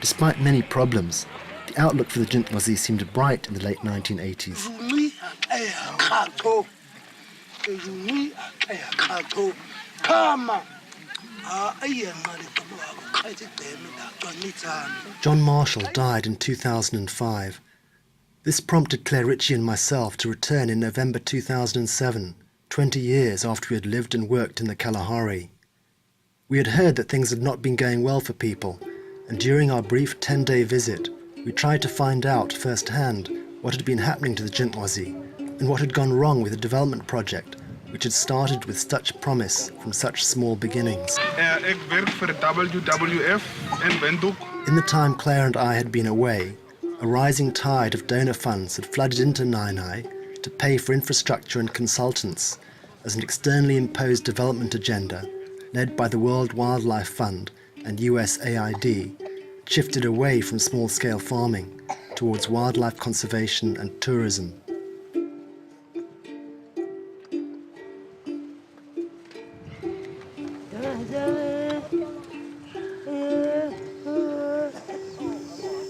Despite many problems, the outlook for the Jintwazi seemed bright in the late 1980s. John Marshall died in 2005. This prompted Claire Ritchie and myself to return in November 2007, 20 years after we had lived and worked in the Kalahari. We had heard that things had not been going well for people, and during our brief 10-day visit, we tried to find out firsthand what had been happening to the Jintwazi and what had gone wrong with the development project, which had started with such promise from such small beginnings. Ik werk voor de WWF in Windhoek. In the time Claire and I had been away, a rising tide of donor funds had flooded into Nainai to pay for infrastructure and consultants as an externally imposed development agenda led by the World Wildlife Fund and USAID shifted away from small-scale farming towards wildlife conservation and tourism.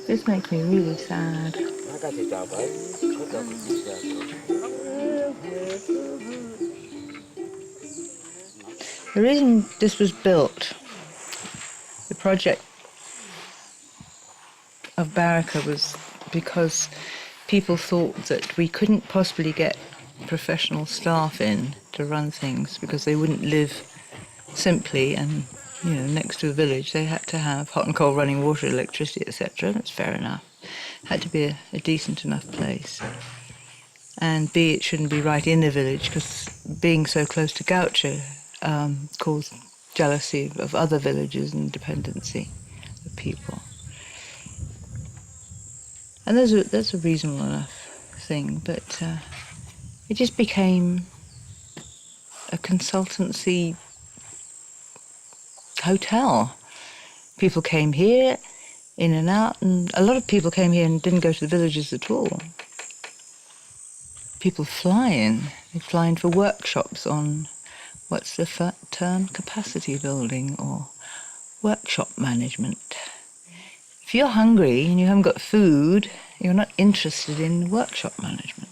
This makes me really sad. The reason this was built, the project of Baraka, was because people thought that we couldn't possibly get professional staff in to run things because they wouldn't live simply and, you know, next to a village. They had to have hot and cold running water, electricity, etc. That's fair enough. It had to be a decent enough place. And B, it shouldn't be right in the village because being so close to Gaucho caused jealousy of other villages and dependency of people. And that's a reasonable enough thing, but it just became a consultancy hotel. People came here, in and out, and a lot of people came here and didn't go to the villages at all. People fly in. They fly in for workshops on, what's the term, capacity building or workshop management. If you're hungry and you haven't got food, you're not interested in workshop management.